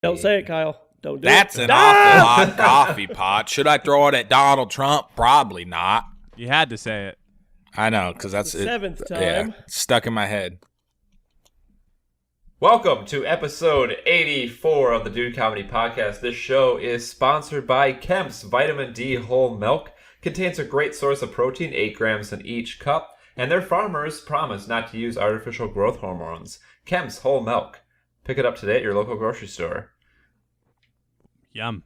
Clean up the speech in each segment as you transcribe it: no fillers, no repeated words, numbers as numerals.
Don't say it, Kyle. Don't do That's it. an awful hot coffee pot. Should I throw it at Donald Trump? Probably not. You had to say it. I know, because that's the seventh time. Yeah, stuck in my head. Welcome to episode 84 of the Dude Comedy Podcast. This show is sponsored by Kemp's Vitamin D Whole Milk. Contains a great source of protein, 8 grams in each cup, and their farmers promise not to use artificial growth hormones. Kemp's Whole Milk. Pick it up today at your local grocery store. Yum.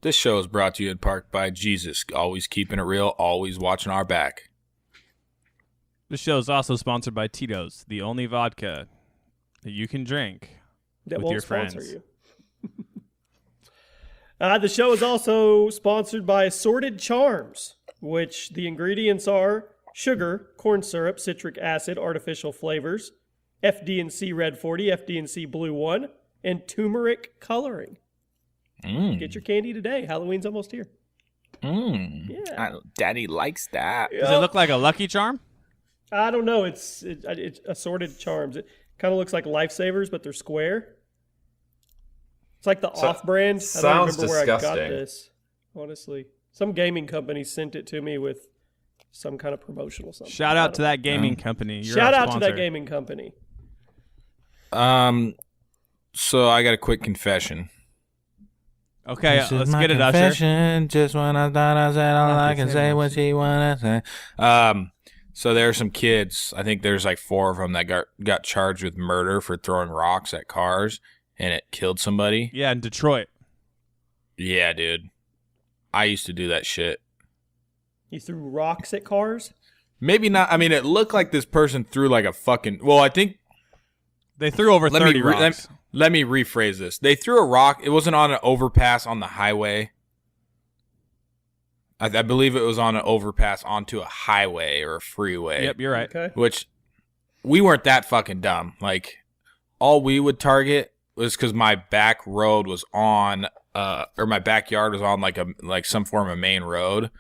This show is brought to you in part by Jesus, always keeping it real, always watching our back. This show is also sponsored by Tito's, the only vodka that you can drink That with won't your sponsor friends. you. The show is also sponsored by Assorted Charms, which the ingredients are sugar, corn syrup, citric acid, artificial flavors, FD&C Red 40, FD&C Blue 1, and turmeric coloring. Get your candy today. Halloween's almost here. Yeah. Daddy likes that. Does it look like a Lucky Charm? I don't know. It's Assorted Charms. It kind of looks like Lifesavers, but they're square. It's like the off-brand. I don't sounds remember where I got disgusting. this, honestly. Some gaming company sent it to me with some kind of promotional something. Shout out to that gaming company. You're Shout our out to sponsor. that gaming company. So I got a quick confession. Okay, This is let's my get it, Usher. confession. Just when I thought I said all I can say what she wanna say. So there are some kids. I think there's like 4 of them that got charged with murder for throwing rocks at cars, and it killed somebody. Yeah, in Detroit. Yeah, dude. I used to do that shit. You threw rocks at cars? Maybe not. I mean, it looked like this person threw like a fucking. Well, I think. They threw over 30 rocks. Let me rephrase this. They threw a rock. It wasn't on an overpass on the highway. I believe it was on an overpass onto a highway or a freeway. Yep, you're right. Okay. Which we weren't that fucking dumb. Like, all we would target was because my back road was on, or my backyard was on like some form of main road,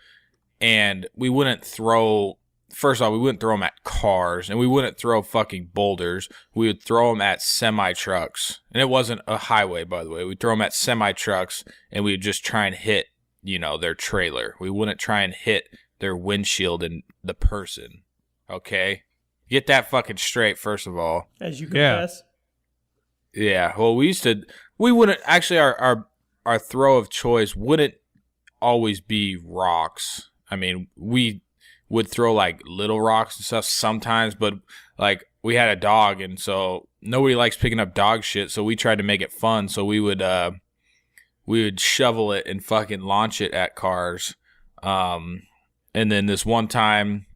and we wouldn't throw. First of all, we wouldn't throw them at cars, and we wouldn't throw fucking boulders. We would throw them at semi-trucks. And it wasn't a highway, by the way. We'd throw them at semi-trucks, and we'd just try and hit, their trailer. We wouldn't try and hit their windshield and the person. Okay? Get that fucking straight, first of all. As you Yeah. confess. Yeah, well, we wouldn't, actually, our throw of choice wouldn't always be rocks. I mean, we would throw like little rocks and stuff sometimes, but like we had a dog, and so nobody likes picking up dog shit, so we tried to make it fun. So we would shovel it and fucking launch it at cars. And then this one time,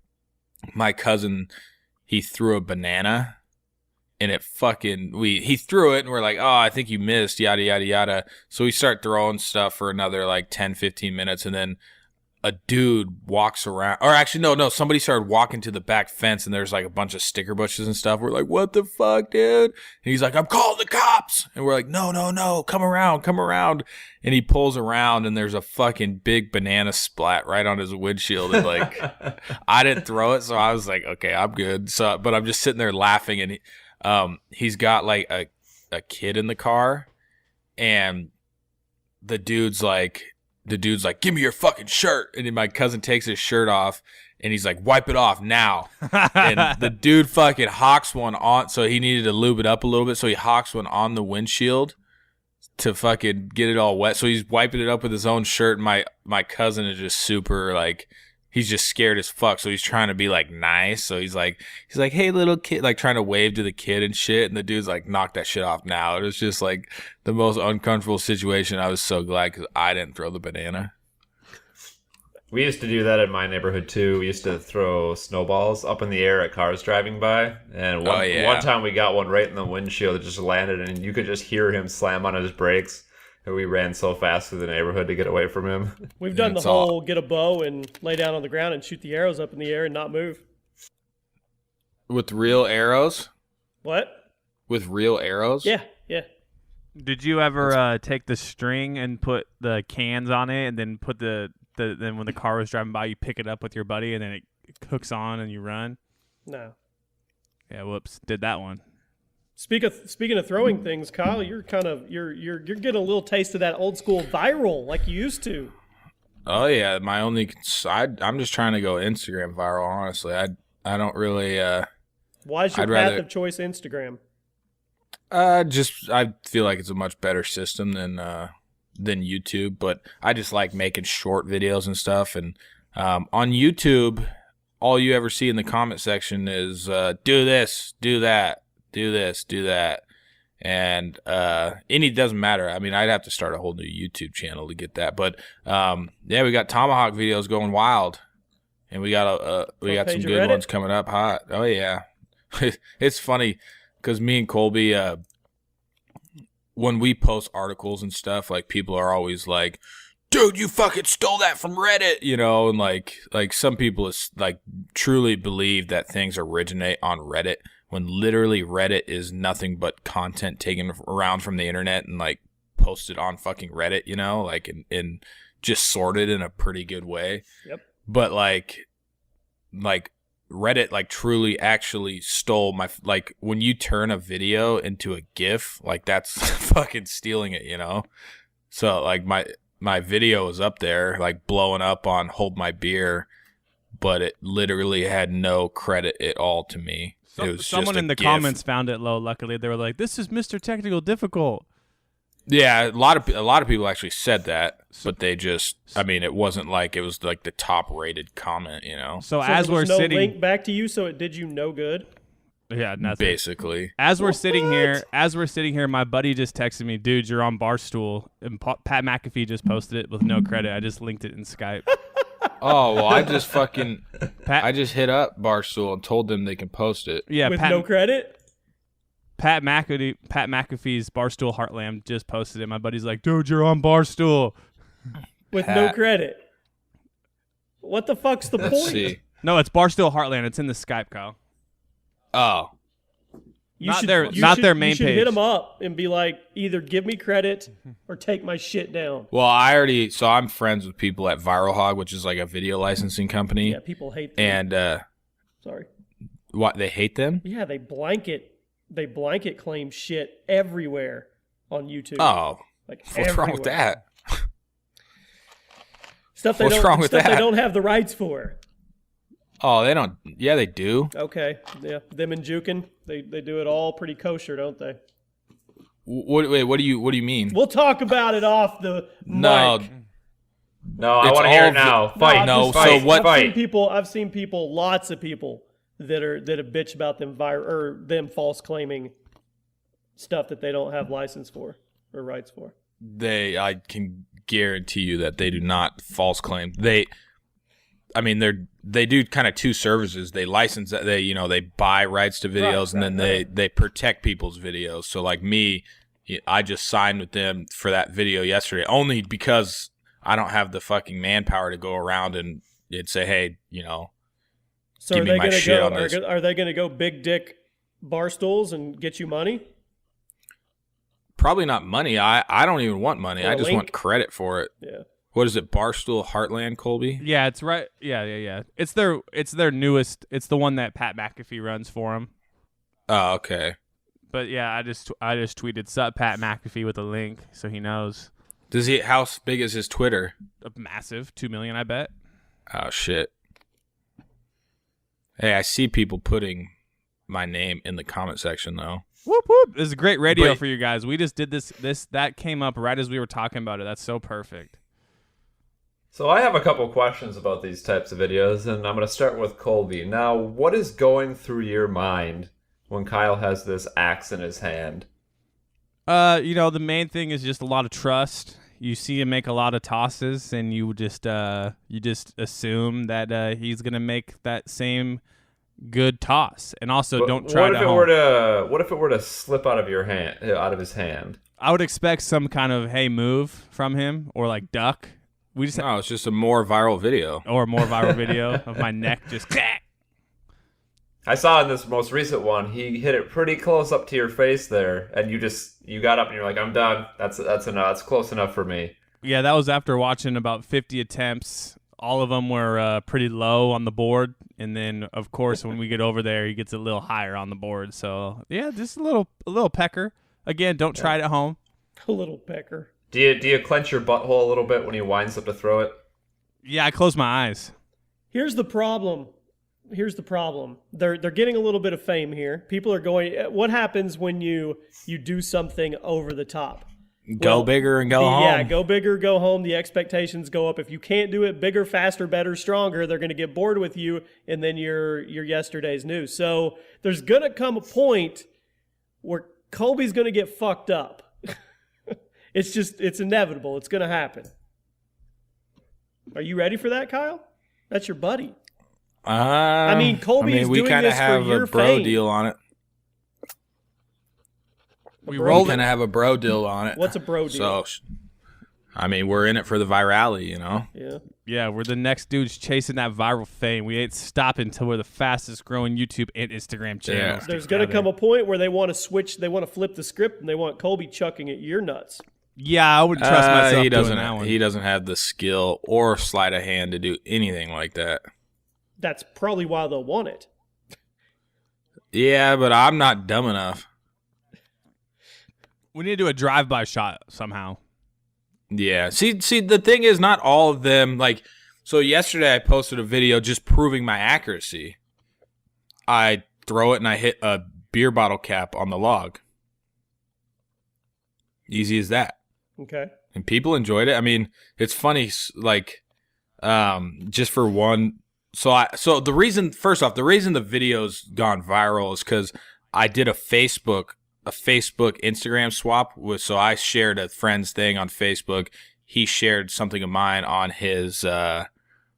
my cousin, he threw a banana, and it fucking he threw it, and we're like, oh, I think you missed, yada yada yada. So we start throwing stuff for another like 10-15 minutes, and then a dude walks around, or actually no, somebody started walking to the back fence, and there's like a bunch of sticker bushes and stuff. We're like, what the fuck, dude? And he's like, I'm calling the cops. And we're like, no, come around. And he pulls around, and there's a fucking big banana splat right on his windshield. And like, I didn't throw it, so I was like, okay, I'm good. So, but I'm just sitting there laughing, and he's got like a kid in the car, and the dude's like, give me your fucking shirt. And then my cousin takes his shirt off, and he's like, wipe it off now. And the dude fucking hawks one on, so he needed to lube it up a little bit, so he hawks one on the windshield to fucking get it all wet. So he's wiping it up with his own shirt, and my cousin is just super, like, he's just scared as fuck, so he's trying to be like nice. So he's like, hey, little kid, like trying to wave to the kid and shit, and the dude's like, knock that shit off now. It was just like the most uncomfortable situation. I was so glad because I didn't throw the banana. We used to do that in my neighborhood too. We used to throw snowballs up in the air at cars driving by. And one time we got one right in the windshield that just landed, and you could just hear him slam on his brakes. And we ran so fast through the neighborhood to get away from him. We've done the whole get a bow and lay down on the ground and shoot the arrows up in the air and not move. With real arrows? What? With real arrows? Yeah. Did you ever take the string and put the cans on it, and then put then when the car was driving by, you pick it up with your buddy, and then it hooks on and you run? No. Yeah, whoops. Did that one. Speaking of throwing things, Kyle, you're getting a little taste of that old school viral like you used to. Oh yeah, I'm just trying to go Instagram viral. Honestly, I don't really. Why is your I'd path rather- of choice Instagram? I feel like it's a much better system than YouTube, but I just like making short videos and stuff. And on YouTube, all you ever see in the comment section is do this, do that, do this, do that, and it doesn't matter. I mean, I'd have to start a whole new YouTube channel to get that. But yeah, we got Tomahawk videos going wild, and we got some page of good Reddit? ones coming up hot. Oh yeah, it's funny. Because me and Colby, when we post articles and stuff, like people are always like, "Dude, you fucking stole that from Reddit," you know, and like some people like truly believe that things originate on Reddit when literally Reddit is nothing but content taken around from the internet and like posted on fucking Reddit, you know, like in just sorted in a pretty good way. Yep. But like Reddit like truly actually stole my, like when you turn a video into a GIF, like that's fucking stealing it, you know? So like my video was up there like blowing up on Hold My Beer, but it literally had no credit at all to me. It was Someone just a in the GIF. comments found it low. Luckily, they were like, "This is Mr. Technical Difficult." Yeah, a lot of people actually said that, but they just, I mean, it wasn't like it was like the top rated comment, you know? So, So as there we're was no sitting, link back to you, so it did you no good. yeah, nothing. Basically. As we're sitting here, my buddy just texted me, "Dude, you're on Barstool," and Pat McAfee just posted it with no credit. I just linked it in Skype. Oh, well, I just fucking, Pat, I just hit up Barstool and told them they can post it. yeah, With Pat, no credit? Pat McAfee's Barstool Heartland just posted it. My buddy's like, "Dude, you're on Barstool." With no Pat. credit. What the fuck's the Let's point? see. No, it's Barstool Heartland. It's in the Skype, Kyle. Oh, You Not should- their- you not should- their main You should page. hit them up and be like, either give me credit or take my shit down. well, so I'm friends with people at Viral Hog, which is like a video licensing company. Yeah, people hate them. And Sorry. what, they hate them? Yeah, they blanket claim shit everywhere on YouTube. Oh, Like what's wrong with everywhere. that? Stuff they What's don't wrong with stuff they that? don't have the rights for. Oh, they don't. Yeah, they do. Okay. Yeah. Them and Jukin, they do it all pretty kosher, don't they? Wait, what do you mean? We'll talk about it off the No, mic. No, I It's want to hear all it now. No, Fight. I'm No, just- so fight, what- I've seen people, lots of people that have bitched about them them false claiming stuff that they don't have license for or rights for. I can guarantee you that they do not false claim. They do kind of two services. They license, they buy rights to videos, and then they protect people's videos. So like me, I just signed with them for that video yesterday, only because I don't have the fucking manpower to go around and say, hey, So Give are me they my going to shit go? on this. Are they going to go big dick bar stools and get you money? probably not money. I don't even want money. Or a I just link? want credit for it. Yeah. What is it? Barstool Heartland, Colby? Yeah, it's right. Yeah. It's their newest. It's the one that Pat McAfee runs for them. Oh, okay. But yeah, I just tweeted "Sup Pat McAfee" with a link, so he knows. How big is his Twitter? A massive 2 million, I bet. Oh shit. Hey, I see people putting my name in the comment section though. Whoop whoop! This is great radio But- for you guys. We just did this that came up right as we were talking about it. That's so perfect. So I have a couple questions about these types of videos, and I'm going to start with Colby. Now, what is going through your mind when Kyle has this axe in his hand? The main thing is just a lot of trust. You see him make a lot of tosses, and you just assume that he's gonna make that same good toss. And also, But don't try what to. if it home. were to what if it were to slip out of his hand? I would expect some kind of hey move from him, or like duck. We just No, it's just a more viral video. or a more viral video of my neck just. I saw in this most recent one, he hit it pretty close up to your face there, and you got up and you're like, "I'm done. That's enough. That's close enough for me." Yeah, that was after watching about 50 attempts all of them were pretty low on the board, and then of course when we get over there, he gets a little higher on the board. So yeah, just a little pecker. Again, don't try it at home. A little pecker. Do you clench your butthole a little bit when he winds up to throw it? Yeah, I close my eyes. Here's the problem. They're getting a little bit of fame here. People are going. What happens when you do something over the top? Go bigger and go home. Yeah, go bigger, go home. The expectations go up. If you can't do it bigger, faster, better, stronger, they're going to get bored with you, and then you're yesterday's news. So there's going to come a point where Colby's going to get fucked up. It's inevitable. It's going to happen. Are you ready for that, Kyle? That's your buddy. Colby is we doing kinda this for have your a bro fame. deal on it. We We rolled kind it. of have a bro deal on it. What's a bro deal? So, we're in it for the virality, you know? Yeah. Yeah, we're the next dudes chasing that viral fame. We ain't stopping until we're the fastest growing YouTube and Instagram channels. There's going to come a point where they want to switch, they want to flip the script, and they want Colby chucking at your nuts. Yeah, I wouldn't trust myself he doesn't. doing that one. He doesn't have the skill or sleight of hand to do anything like that. That's probably why they'll want it. Yeah, but I'm not dumb enough. We need to do a drive-by shot somehow. Yeah. See, the thing is, not all of them. Like, so yesterday I posted a video just proving my accuracy. I throw it and I hit a beer bottle cap on the log. Easy as that. Okay. And people enjoyed it. I mean, it's funny, like, just for one. So the reason, first off, the reason the video's gone viral is because I did a Facebook Instagram swap with. So I shared a friend's thing on Facebook. He shared something of mine on his.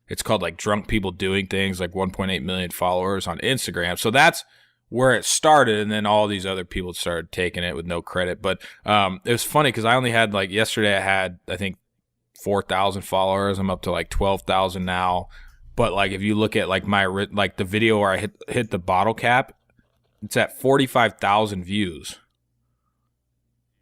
It's called like Drunk People Doing Things, like 1.8 million followers on Instagram. So that's where it started, and then all these other people started taking it with no credit. But it was funny because I only had, like, yesterday I had, I think, 4,000 followers. I'm up to like 12,000 now. But like if you look at like the video where I hit the bottle cap, it's at 45,000 views.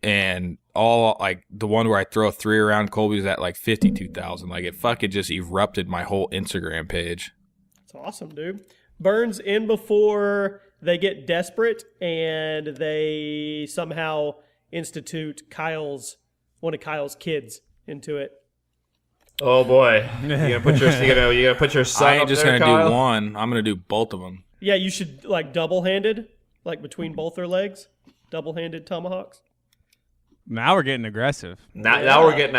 And all like the one where I throw a 3 around Colby's at like 52,000. Like it fucking just erupted my whole Instagram page. That's awesome, dude. Burns in before they get desperate and they somehow institute one of Kyle's kids into it. Oh boy, you gonna put your son I ain't up just there, gonna Kyle? do one. I'm gonna do both of them. Yeah, you should like double-handed, like between both their legs, double-handed tomahawks. Now we're getting aggressive. Now we're getting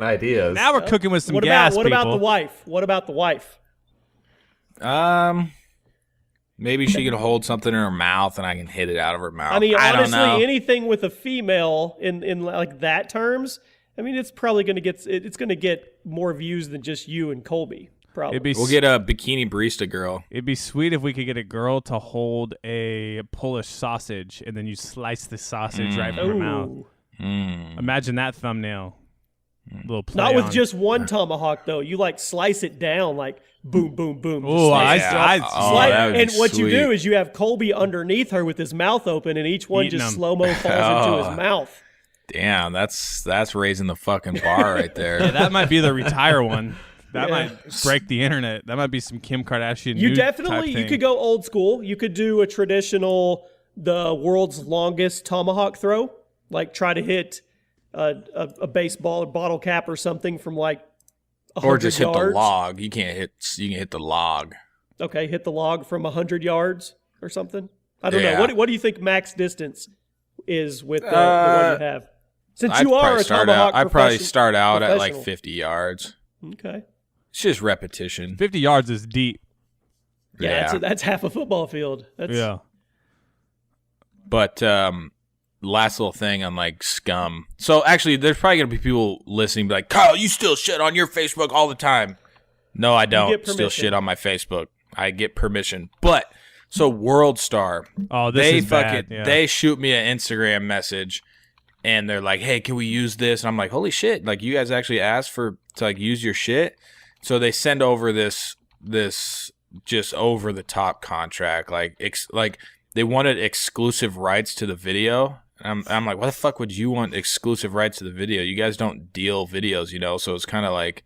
ideas. Now we're cooking with some What gas, about people. the wife? What about the wife? Maybe she can hold something in her mouth and I can hit it out of her mouth. I mean, I don't honestly, know. anything with a female in like that terms, I mean, it's probably going to get more views than just you and Colby. Probably. We'll get a bikini barista girl. It'd be sweet if we could get a girl to hold a Polish sausage and then you slice the sausage right from her mouth. Ooh. Imagine that thumbnail. Little play Not with on- just one tomahawk though. You like slice it down like boom, boom, boom. just Ooh, slice I- it I- up. oh, Slice- that would be and what you do sweet. is you have Colby underneath her with his mouth open, and each one Eating just them. slow mo falls into his mouth. Damn, that's raising the fucking bar right there. Yeah, that might be the retire one. That Yeah. might break the internet. That might be some Kim Kardashian. You nude type definitely you thing. could go old school. You could do a traditional, the world's longest tomahawk throw, like try to hit a baseball or bottle cap or something from like 100 Or just hit yards. the log. You can hit the log. Okay, hit the log from 100 yards or something. I don't know. Yeah. What do you think max distance is with the one you have? Since you are a I'd tomahawk probably start out at like professional. 50 yards. Okay. It's just repetition. 50 yards is deep. Yeah, that's half a football field. That's, Yeah. But last little thing on like scum. So actually, there's probably gonna be people listening, be like, Kyle, you still shit on your Facebook all the time. No, I don't. get Still permission. shit on my Facebook. I get permission. But so World Star, Oh, this they is bad. Yeah. they shoot me an Instagram message, and they're like, "Hey, can we use this?" And I'm like, "Holy shit! Like you guys actually asked to like use your shit." So they send over this just over the top contract, like they wanted exclusive rights to the video. I'm like, why the fuck would you want exclusive rights to the video? You guys don't deal videos, you know? So it's kind of like,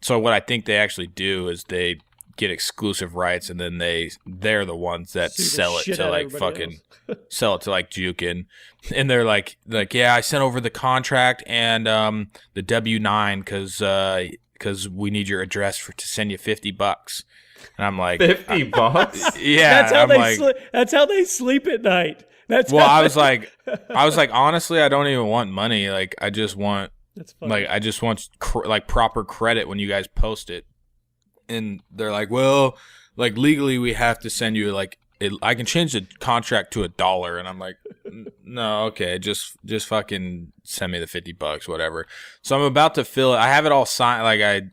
so what I think they actually do is they get exclusive rights, and then they're the ones that Sue the sell it shit to out of like everybody fucking sell it to like Jukin, and they're like yeah, I sent over the contract and the W-9 because we need your address to send you $50, and I'm like $50. yeah, That's how I'm they like, that's how they sleep at night. That's well, how I was like honestly, I don't even want money. Like I just want that's funny. like I just want like proper credit when you guys post it. And they're like, well, like legally we have to send you like I can change the contract to $1, and I'm like, no, okay, just fucking send me the $50, whatever. So I'm about to fill it. I have it all signed. Like I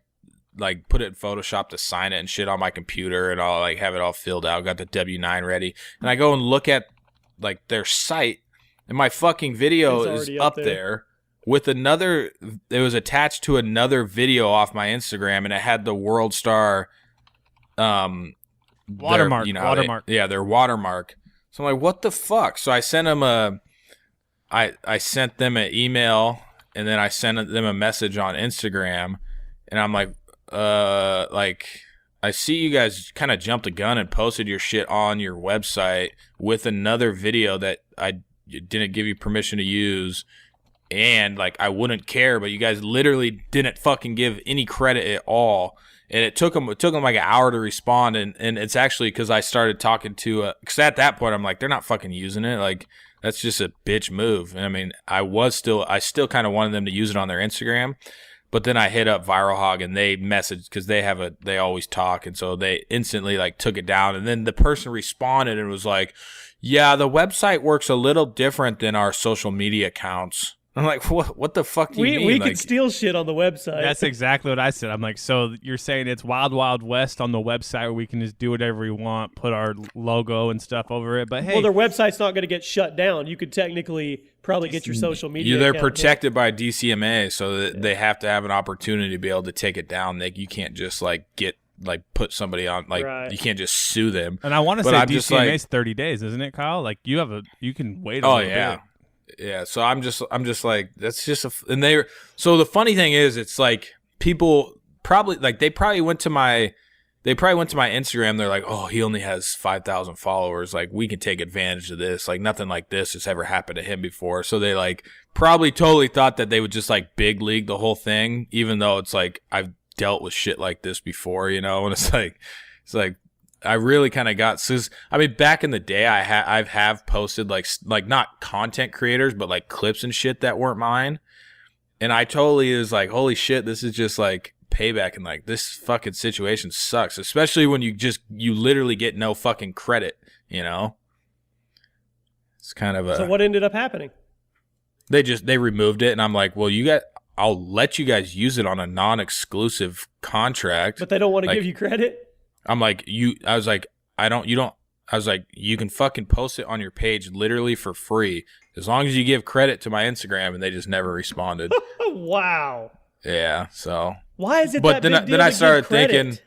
like put it in Photoshop to sign it and shit on my computer, and I'll like have it all filled out. Got the W-9 ready, and I go and look at like their site, and my fucking video It's is already up there. With another, it was attached to another video off my Instagram, and it had the World Star, Watermark. Watermark. their watermark. So I'm like, what the fuck? So I sent them I sent them an email, and then I sent them a message on Instagram, and I'm like, I see you guys kind of jumped the gun and posted your shit on your website with another video that I didn't give you permission to use. And like I wouldn't care, but you guys literally didn't fucking give any credit at all. And it took them like an hour to respond. And it's actually because I started talking to because at that point I'm like, they're not fucking using it. Like that's just a bitch move. And I mean, I still kind of wanted them to use it on their Instagram, but then I hit up Viral Hog and they messaged because they always talk, and so they instantly like took it down. And then the person responded and was like, yeah, the website works a little different than our social media accounts. I'm like, what the fuck do you mean? We like, can steal shit on the website. That's exactly what I said. I'm like, so you're saying it's Wild Wild West on the website where we can just do whatever we want, put our logo and stuff over it. But hey, well, their website's not going to get shut down. You could technically probably get your social media. they're account protected by DCMA, so that they have to have an opportunity to be able to take it down. You can't just put somebody on, like Right. you can't just sue them. and I want to But say I'm just like- DCMA's 30 days, isn't it, Kyle? Like you can wait a Oh little yeah. bit. Yeah, so I'm just like, that's just so the funny thing is, it's like people probably they probably went to my Instagram. They're like, oh, he only has 5,000 followers. Like we can take advantage of this. Like nothing like this has ever happened to him before. So they like probably totally thought that they would just like big league the whole thing, even though it's like I've dealt with shit like this before, and it's like I really kind of got, I mean, back in the day, I have posted like not content creators, but like clips and shit that weren't mine. And I totally was like, holy shit, this is just like payback. And like, this fucking situation sucks, especially when you literally get no fucking credit, It's kind of So what ended up happening? they removed it. And I'm like, well, I'll let you guys use it on a non-exclusive contract. But they don't want to Like- give you credit? I'm like, you can fucking post it on your page literally for free as long as you give credit to my Instagram, and they just never responded. Wow. Yeah, so Why is it But that then big deal then I to give started credit? thinking,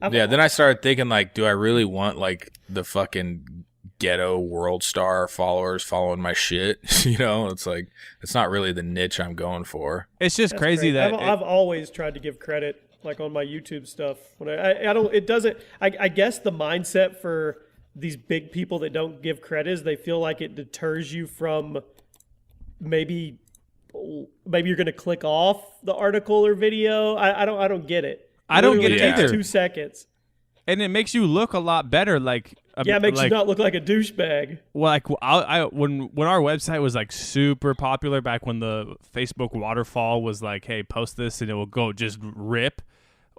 I've- then I started thinking like, do I really want like the fucking ghetto world star followers following my shit? It's like, it's not really the niche I'm going for. It's just That's crazy great. that I've always tried to give credit, like on my YouTube stuff. When I don't, it doesn't. I guess the mindset for these big people that don't give credit is they feel like it deters you from maybe you're going to click off the article or video. I don't get it. I don't get Literally it takes either. 2 seconds. and it makes you look a lot better. Like Yeah, it makes like, you not look like a douchebag. Well, like when our website was like super popular back when the Facebook waterfall was like, hey, post this and it will go just rip.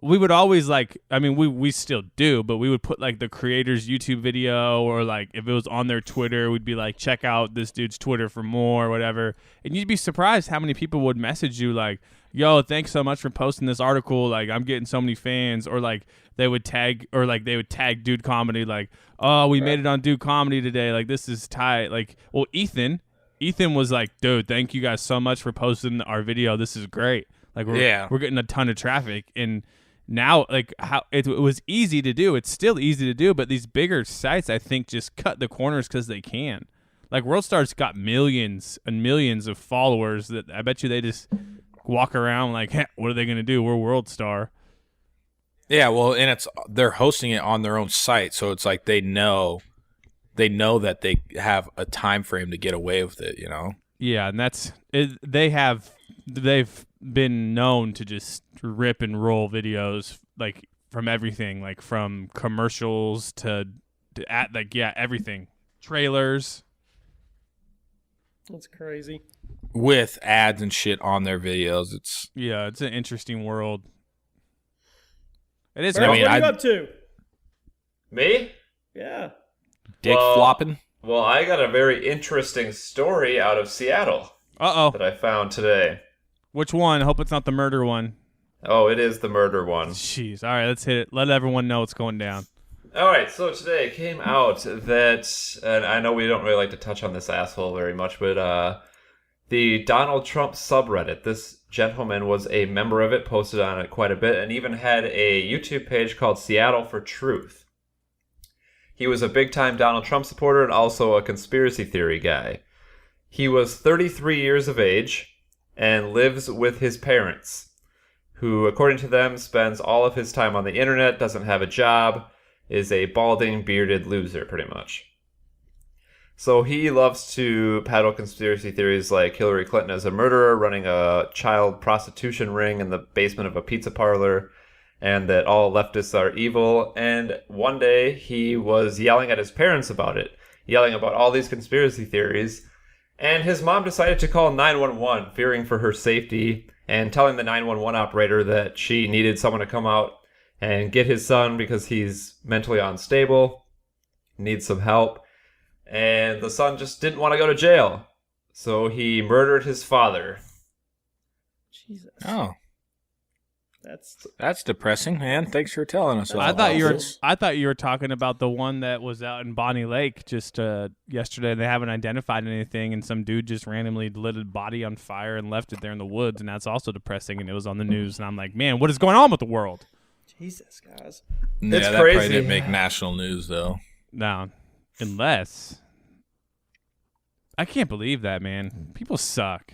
We would always we still do, but we would put like the creator's YouTube video, or like if it was on their Twitter, we'd be like, check out this dude's Twitter for more or whatever. And you'd be surprised how many people would message you like, yo, thanks so much for posting this article. Like I'm getting so many fans. Or like they would tag Dude Comedy like, oh, we made it on Dude Comedy today. Like this is tight. Like, well, Ethan was like, dude, thank you guys so much for posting our video. This is great. Like we're getting a ton of traffic. And now like how it was easy to do. It's still easy to do, but these bigger sites I think just cut the corners because they can. Like WorldStar's got millions and millions of followers that I bet you they just walk around like, hey, what are they gonna do? We're WorldStar. Yeah, well, and they're hosting it on their own site, so it's like they know that they have a time frame to get away with it, you know. Yeah, and that's it, they've been known to just rip and roll videos like from everything, like from commercials to everything, trailers. That's crazy. With ads and shit on their videos. It's an interesting world. It is. Burns, I mean, what are you I- up to? Me? Yeah. dick Well- flopping. Well, I got a very interesting story out of Seattle Uh-oh. that I found today. Which one? I hope it's not the murder one. Oh, it is the murder one. Jeez. All right, let's hit it. Let everyone know what's going down. All right, so today it came out that, and I know we don't really like to touch on this asshole very much, but the Donald Trump subreddit, this gentleman was a member of it, posted on it quite a bit, and even had a YouTube page called Seattle for Truth. He was a big-time Donald Trump supporter and also a conspiracy theory guy. He was 33 years of age and lives with his parents, who, according to them, spends all of his time on the internet, doesn't have a job, is a balding, bearded loser, pretty much. So he loves to peddle conspiracy theories like Hillary Clinton is a murderer running a child prostitution ring in the basement of a pizza parlor, and that all leftists are evil. And one day he was yelling at his parents about it, yelling about all these conspiracy theories. And his mom decided to call 911, fearing for her safety, and telling the 911 operator that she needed someone to come out and get his son because he's mentally unstable, needs some help. And the son just didn't want to go to jail. So he murdered his father. Jesus. Oh, That's that's depressing, man. Thanks for telling us. I all thought you were. this. I thought you were talking about the one that was out in Bonnie Lake just yesterday. They haven't identified anything, and some dude just randomly lit a body on fire and left it there in the woods, and that's also depressing. And it was on the news, and I'm like, man, what is going on with the world? Jesus, guys. Yeah, It's that probably crazy. didn't make national news though. No, unless I can't believe that, man. People suck.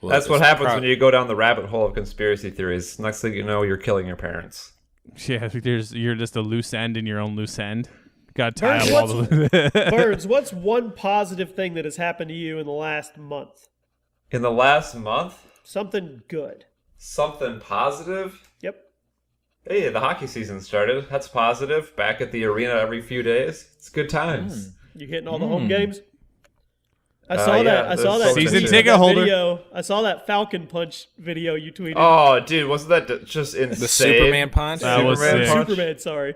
Well, That's what it's happens prob- when you go down the rabbit hole of conspiracy theories. Next thing you know, you're killing your parents. Yeah, you're just a loose end in your own loose end. Got to tie Burns, up all the. Burns, what's one positive thing that has happened to you in the last month? In the last month, Something good. something positive. Yep. Hey, the hockey season started. That's positive. Back at the arena every few days. It's good times. You hitting all the home games? I saw yeah, that. I saw there's that. Season tweet, ticket that holder. Video. I saw that Falcon Punch video you tweeted. Oh, dude, wasn't that just insane? The Superman punch. That was Superman sick. punch? Superman, sorry.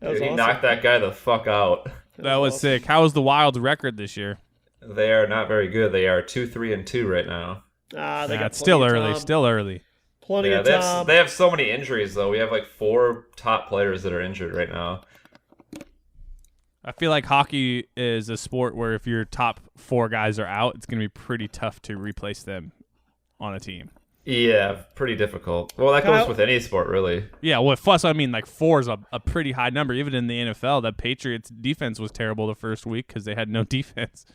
That was Dude, he awesome. knocked that guy the fuck out. That was sick. How was the Wild's record this year? They are not very good. They are 2-3-2 right now. Ah, they Nah, got it's still plenty of early. time. Still early. Plenty Yeah, of they time. have, they have so many injuries though. We have like 4 top players that are injured right now. I feel like hockey is a sport where if your top 4 guys are out, it's going to be pretty tough to replace them on a team. Yeah, pretty difficult. Well, that Kyle- goes with any sport, really. Yeah, well, plus, I mean, like 4 is a pretty high number. Even in the NFL, that Patriots defense was terrible the first week because they had no defense.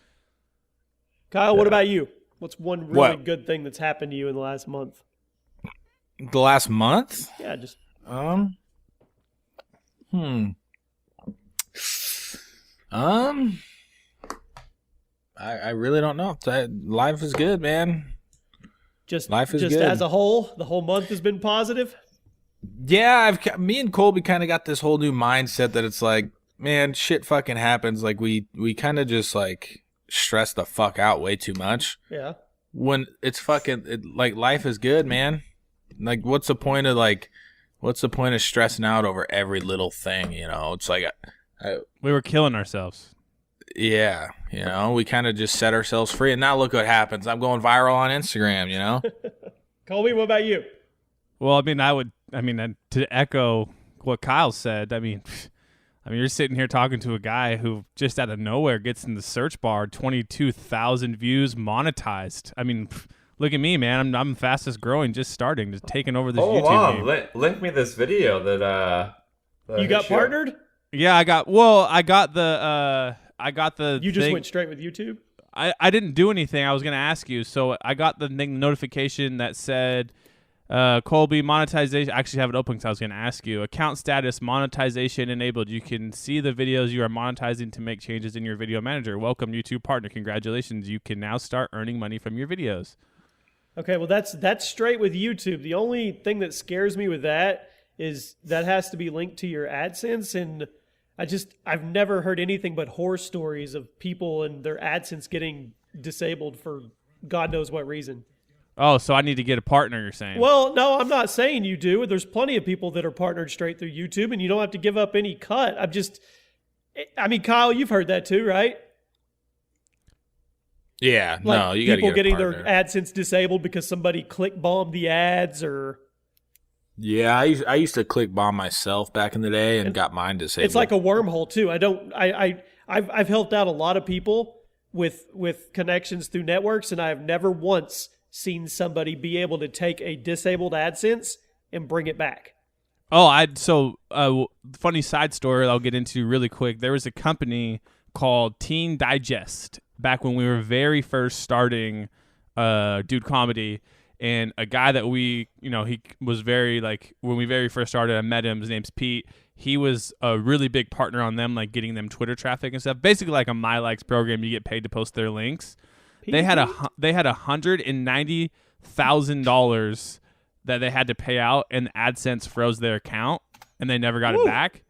Kyle, what about you? What's one really What? good thing that's happened to you in the last month? The last month? Yeah, just Um. Um. I really don't know. Life is good, man. Life is just good. as a whole, the whole month has been positive. Yeah, me and Colby kind of got this whole new mindset that it's like, man, shit fucking happens. Like we kind of just like stress the fuck out way too much. Yeah. When it's like life is good, man. Like what's the point of stressing out over every little thing? You know, it's like, We were killing ourselves. yeah, you know, we kind of just set ourselves free, and now look what happens. I'm going viral on Instagram. You know. Colby, what about you? Well, to echo what Kyle said, I mean, you're sitting here talking to a guy who just out of nowhere gets in the search bar, 22,000 views, monetized. I mean, look at me, man. I'm fastest growing, just starting, just taking over this Oh, YouTube wow. game. Link me this video that You got partnered? Yeah, I got the You just thing. went straight with YouTube? I didn't do anything. I was going to ask you. So I got the notification that said Colby, monetization. I actually have it open because I was going to ask you. Account status, monetization enabled. You can see the videos you are monetizing to make changes in your video manager. Welcome, YouTube partner. Congratulations. You can now start earning money from your videos. Okay, well that's straight with YouTube. The only thing that scares me with that is that has to be linked to your AdSense, and I've never heard anything but horror stories of people and their AdSense getting disabled for God knows what reason. Oh, so I need to get a partner, you're saying? Well, no, I'm not saying you do. There's plenty of people that are partnered straight through YouTube, and you don't have to give up any cut. I mean, Kyle, you've heard that too, right? Yeah, Like no, you got to people get a getting partner. their AdSense disabled because somebody click bombed the ads, or Yeah, I used to click bomb myself back in the day and got mine disabled. it's like a wormhole too. I've helped out a lot of people with connections through networks, and I've never once seen somebody be able to take a disabled AdSense and bring it back. Oh, funny side story I'll get into really quick. There was a company called Teen Digest back when we were very first starting Dude Comedy, and a guy that he was very, like, when we very first started, I met him. His name's Pete. He was a really big partner on them, like getting them Twitter traffic and stuff. Basically like a MyLikes program. You get paid to post their links. They had $190,000 that they had to pay out, and AdSense froze their account, and they never got it back.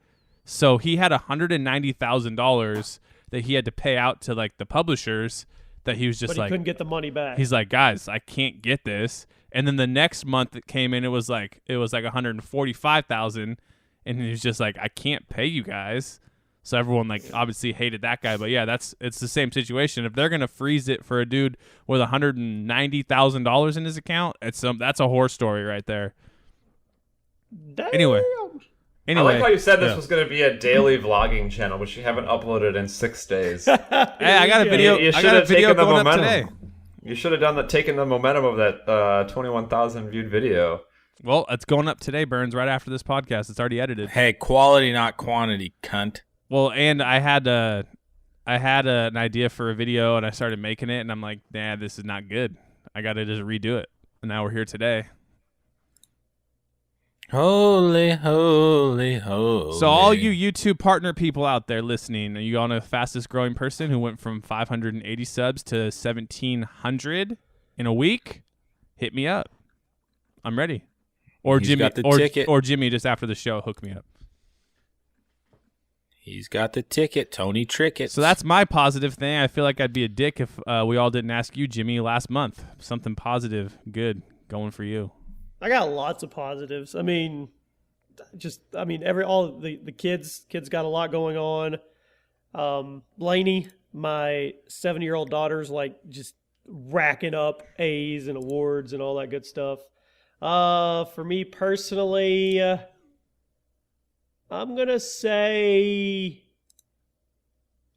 So he had $190,000 that he had to pay out to like the publishers. That he was just But he like, couldn't get the money back. he's like, guys, I can't get this. And then the next month it came in, it was like 145,000, and he was just like, I can't pay you guys. So everyone like obviously hated that guy. But yeah, it's the same situation. If they're gonna freeze it for a dude with $190,000 in his account, that's a horror story right there. Damn. Anyway, I like how you said this was going to be a daily vlogging channel, which you haven't uploaded in 6 days. Hey, I got a video. You I should got a have video taken the going up momentum. today. You should have taken the momentum of that 21,000 viewed video. Well, it's going up today, Burns, right after this podcast. It's already edited. Hey, quality, not quantity, cunt. Well, and I had an idea for a video, and I started making it, and I'm like, nah, this is not good. I got to just redo it. And now we're here today. Holy, holy, holy. So all you YouTube partner people out there listening, are you on a fastest growing person who went from 580 subs to 1,700 in a week? Hit me up. I'm ready. Or He's Jimmy, got the ticket. or Jimmy, just after the show, hook me up. He's got the ticket, Tony Trickett. So that's my positive thing. I feel like I'd be a dick if we all didn't ask you, Jimmy, last month. Something positive, good, going for you. I got lots of positives. I mean, all the kids got a lot going on. Blaney, my 7-year-old daughter's like just racking up A's and awards and all that good stuff. For me personally, I'm gonna say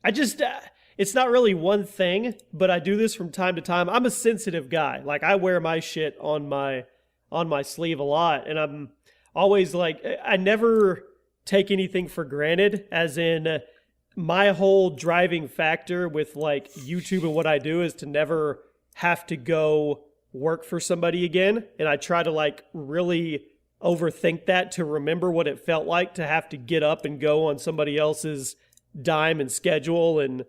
it's not really one thing, but I do this from time to time. I'm a sensitive guy. Like, I wear my shit on my sleeve a lot, and I'm always like, I never take anything for granted, as in my whole driving factor with like YouTube and what I do is to never have to go work for somebody again. And I try to like really overthink that to remember what it felt like to have to get up and go on somebody else's dime and schedule and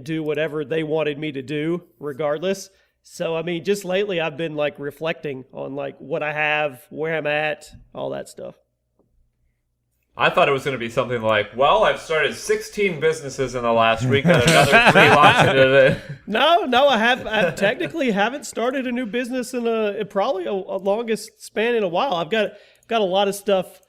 do whatever they wanted me to do regardless. So, I mean, just lately I've been like reflecting on like what I have, where I'm at, all that stuff. I thought it was going to be something like, well, I've started 16 businesses in the last week and another 3 launching today. No, I technically haven't started a new business in probably a longest span in a while. I've got a lot of stuff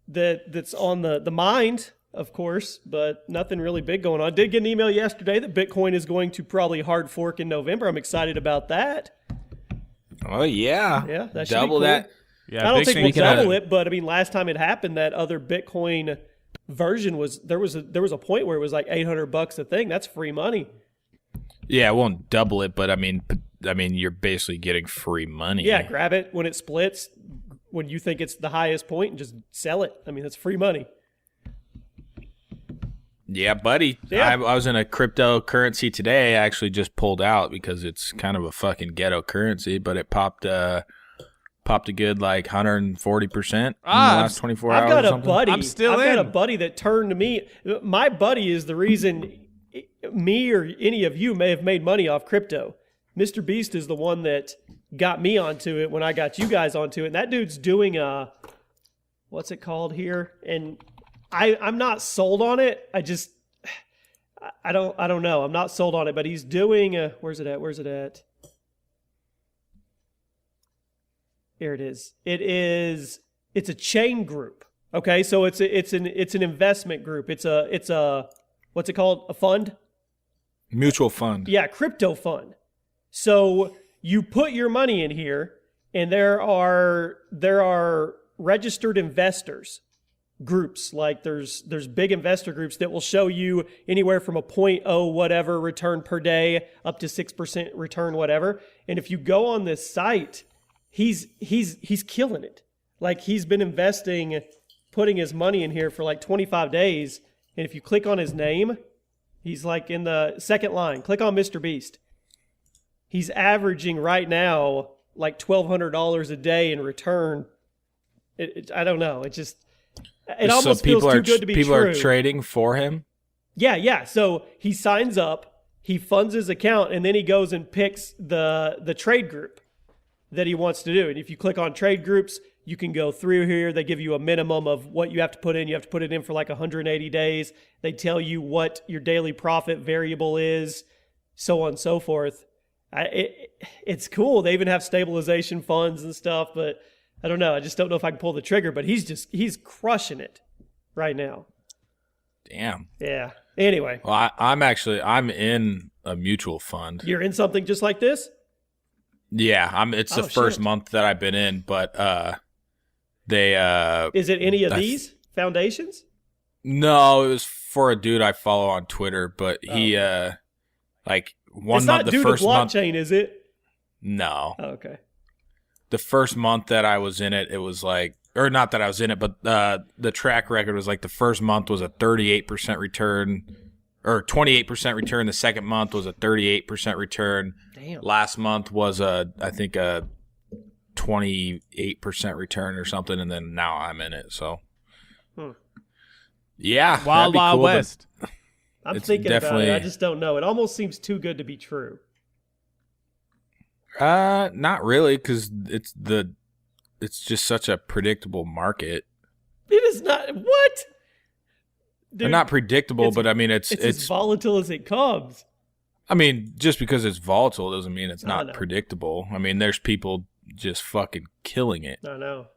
that's on the mind, of course, but nothing really big going on. I did get an email yesterday that Bitcoin is going to probably hard fork in November. I'm excited about that. Oh, yeah. Yeah, that should Double be cool. that. Yeah, I don't big think thing- we'll double it, but I mean, last time it happened, that other Bitcoin version was there was a point where it was like $800 a thing. That's free money. Yeah, it won't double it, but I mean, you're basically getting free money. Yeah, grab it when it splits, when you think it's the highest point, and just sell it. I mean, that's free money. Yeah, buddy. Yeah. I was in a cryptocurrency today. I actually just pulled out because it's kind of a fucking ghetto currency, but it popped popped a good like 140% in the Ah, last 24 I've hours. got or a something. buddy. I'm still I've got a in. buddy that turned to me. My buddy is the reason me or any of you may have made money off crypto. Mr. Beast is the one that got me onto it when I got you guys onto it. And that dude's doing what's it called here? And I'm not sold on it. I don't know. I'm not sold on it, but he's doing where's it at? Here it is. It's a chain group. Okay, so it's an investment group. It's a what's it called? A fund? Mutual fund. Yeah, crypto fund. So you put your money in here, and there are registered investors groups. Like there's big investor groups that will show you anywhere from a 0.0 whatever return per day up to 6% return whatever. And if you go on this site, he's killing it. Like he's been investing, putting his money in here for like 25 days. And if you click on his name, he's like in the second line. Click on Mr. Beast. He's averaging right now like $1,200 a day in return. I don't know. It almost feels too good to be people true. are trading for him. Yeah. So he signs up, he funds his account, and then he goes and picks the trade group that he wants to do. And if you click on trade groups, you can go through here. They give you a minimum of what you have to put in. You have to put it in for like 180 days. They tell you what your daily profit variable is, so on and so forth. It's cool. They even have stabilization funds and stuff, but I don't know. I just don't know if I can pull the trigger, but he's crushing it right now. Damn. Yeah. Anyway, Well, I'm in a mutual fund. you're in something just like this? Yeah, it's the Oh, first shit. month that I've been in, but they Is it any of I- these foundations? no, it was for a dude I follow on Twitter, but he like one It's month not the due to first month. blockchain, is it? No, Oh, okay. the first month that I was in it was like, or not that I was in it, but the track record was like the first month was a 38% return, or 28% return. The second month was a 38% return. Damn. Last month was I think a 28% return or something, and then now I'm in it. So, yeah, that'd Wild be Wild cool to- West. I'm It's thinking about it. definitely- I just don't know. It almost seems too good to be true. Not really, because it's just such a predictable market. It is not. What? Or Dude, not predictable, it's- but I mean it's as volatile as it comes. I mean, just because it's volatile doesn't mean it's not no. predictable. I mean, there's people just fucking killing it. I know.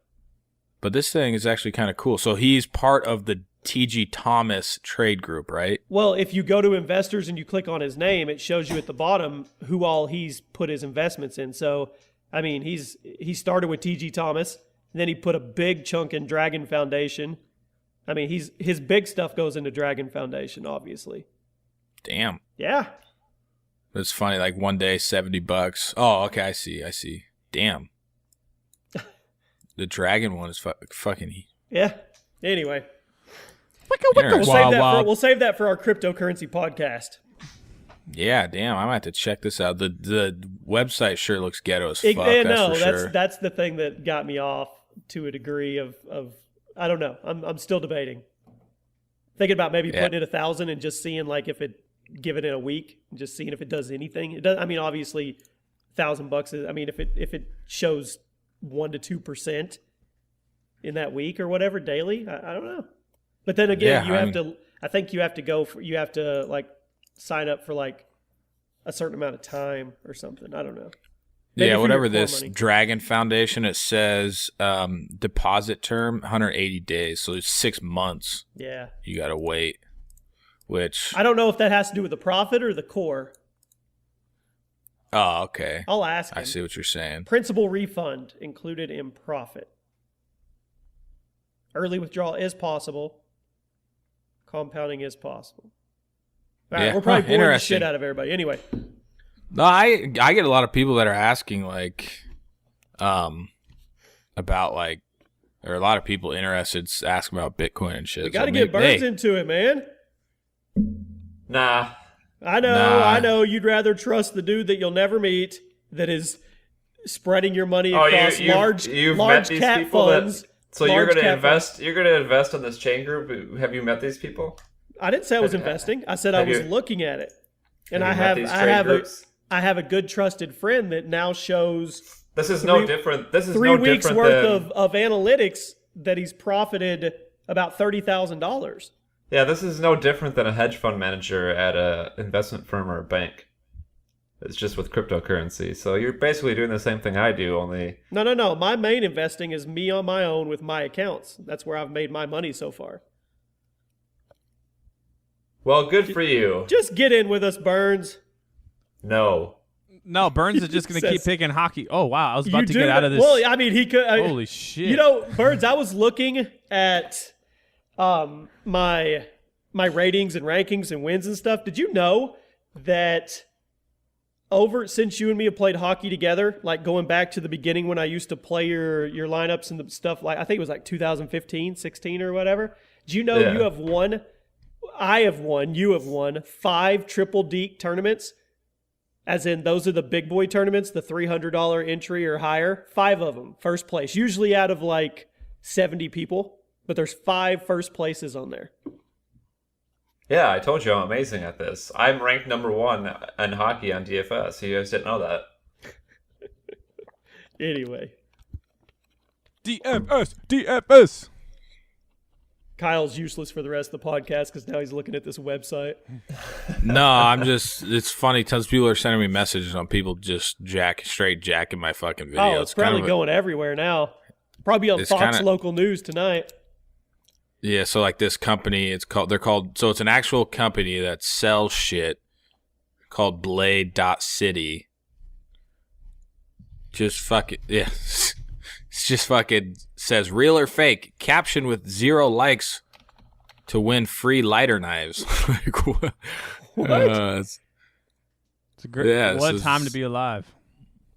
But this thing is actually kind of cool. So he's part of the TG Thomas trade group, right? Well, if you go to investors and you click on his name, it shows you at the bottom who all he's put his investments in. So, I mean, he started with TG Thomas, and then he put a big chunk in Dragon Foundation. I mean, his big stuff goes into Dragon Foundation, obviously. Damn. Yeah. It's funny, like one day, $70. Oh, okay, I see. Damn. The dragon one is fucking. Yeah. Anyway, Interesting. we'll save that for our cryptocurrency podcast. Yeah, damn. I might have to check this out. The website sure looks ghetto as fuck. No, that's for sure. that's the thing that got me off to a degree of I don't know. I'm still debating. Thinking about maybe putting in 1,000 and just seeing like if it give it in a week and just seeing if it does anything. It does. I mean, obviously, $1,000 is. I mean, if it shows 1 to 2% in that week or whatever daily, I don't know. But then again, I think you have to go for. You have to like sign up for like a certain amount of time or something. I don't know. Maybe Yeah, for whatever your core this money. Dragon Foundation, it says deposit term 180 days, so it's 6 months. Yeah. You gotta wait. Which I don't know if that has to do with the profit or the core. oh, okay, I'll ask him. I see what you're saying. Principal refund included in profit. Early withdrawal is possible. Compounding is possible. All right, Yeah, we're probably boring the interesting. shit out of everybody. Anyway, No, I get a lot of people that are asking like, about like, or a lot of people interested asking about Bitcoin and shit. we got to So get maybe- Burns into it, man. Nah. I know, Nah. I know. You'd rather trust the dude that you'll never meet, that is spreading your money Oh, across you've large met these cap people funds. So you're large gonna cap invest. funds. You're gonna invest in this chain group. Have you met these people? I didn't say I was investing. I said I have was you- looking at it, and you I met have these I trade have groups? I have a good trusted friend that now shows This is three- no different. This is 3 no weeks different worth than, of analytics that he's profited about $30,000. Yeah, this is no different than a hedge fund manager at a investment firm or a bank. It's just with cryptocurrency. So you're basically doing the same thing I do, only No. My main investing is me on my own with my accounts. That's where I've made my money so far. well, good for you. Just get in with us, Burns. No. No, Burns is just going to keep Says- picking hockey. Oh, wow. I was You about to do get out that- of this. Well, I mean, he could. Holy shit. You know, Burns, I was looking at my ratings and rankings and wins and stuff. Did you know that since you and me have played hockey together, like going back to the beginning when I used to play your lineups and the stuff, like I think it was like 2015, 16 or whatever. Did you know Yeah. you have won? You have won 5 Triple Deke tournaments. As in, those are the big boy tournaments, the $300 entry or higher. 5 of them, first place. Usually out of like 70 people, but there's 5 first places on there. Yeah, I told you I'm amazing at this. I'm ranked number 1 in hockey on DFS. You guys didn't know that. Anyway, DFS. Kyle's useless for the rest of the podcast because now he's looking at this website. No, I'm just. It's funny. Tons of people are sending me messages on people just straight jacking my fucking video. Oh, it's probably going everywhere now. Probably on It's Fox kinda- Local News tonight. Yeah, so like this company, it's an actual company that sells shit called Blade.city. Just fucking, yeah. It's just fucking says real or fake, caption with 0 likes to win free lighter knives. Like, what? What? It's a great, Yeah, what so a time to it's- be alive.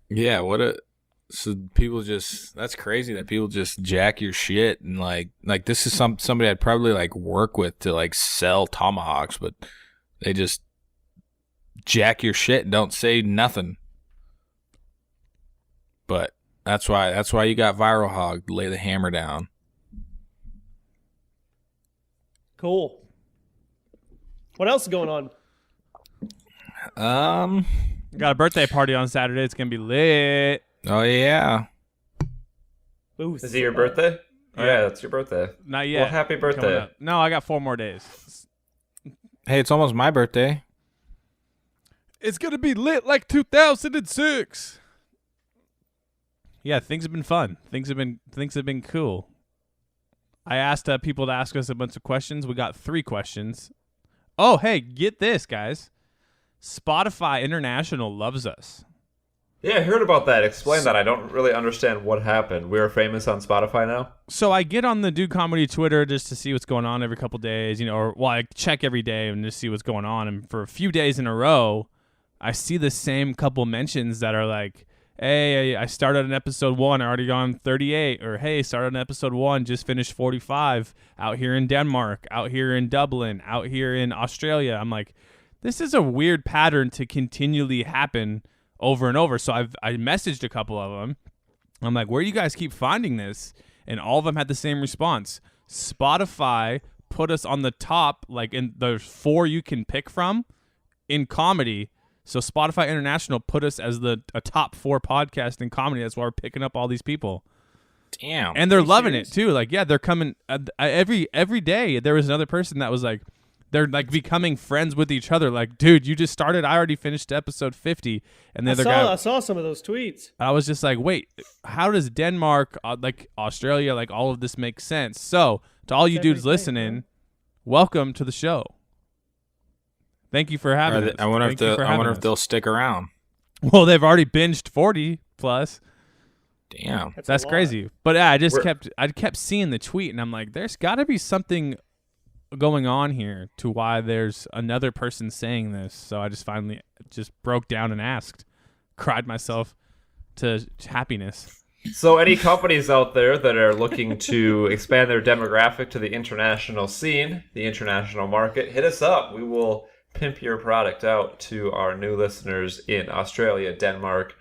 Yeah, so people just, that's crazy that people just jack your shit and like this is somebody I'd probably like work with to like sell tomahawks, but they just jack your shit and don't say nothing. But that's why you got Viral Hog to lay the hammer down. Cool. What else is going on? Got a birthday party on Saturday. It's going to be lit. Oh yeah. Ooh, Is it your birthday? Oh, yeah, that's your birthday. Not yet. Well, happy Coming birthday. up. No, I got 4 more days. Hey, it's almost my birthday. It's going to be lit like 2006. Yeah, things have been fun. Things have been cool. I asked people to ask us a bunch of questions. We got 3 questions. Oh, hey, get this, guys. Spotify International loves us. Yeah, I heard about that. Explain that. I don't really understand what happened. We are famous on Spotify now? So I get on the Dude Comedy Twitter just to see what's going on every couple days, I check every day and just see what's going on. And for a few days in a row, I see the same couple mentions that are like, hey, I started on episode 1, I already gone 38. Or, hey, started on episode 1, just finished 45. Out here in Denmark, out here in Dublin, out here in Australia. I'm like, this is a weird pattern to continually happen over and over. So I messaged a couple of them. I'm like, where do you guys keep finding this? And all of them had the same response. Spotify put us on the top, like in there's 4 you can pick from in comedy. So Spotify International put us as a top 4 podcast in comedy. That's why we're picking up all these people. Damn. And they're loving it too. Like, yeah, they're coming every day. There was another person that was like, they're like becoming friends with each other. Like, dude, you just started. I already finished episode 50. And the other guy, I saw some of those tweets. I was just like, wait, how does Denmark, like Australia, like all of this make sense? So to all you dudes everything, listening, welcome to the show. Thank you for having us. I wonder Thank you for having if us. they'll stick around. Well, they've already binged 40 plus. Damn. That's a lot. crazy. But yeah, We're- I kept seeing the tweet, and I'm like, there's got to be something going on here to why there's another person saying this. So I just finally just broke down and asked, cried myself to happiness. So any companies out there that are looking to expand their demographic to the international scene, the international market, hit us up. We will pimp your product out to our new listeners in Australia, Denmark,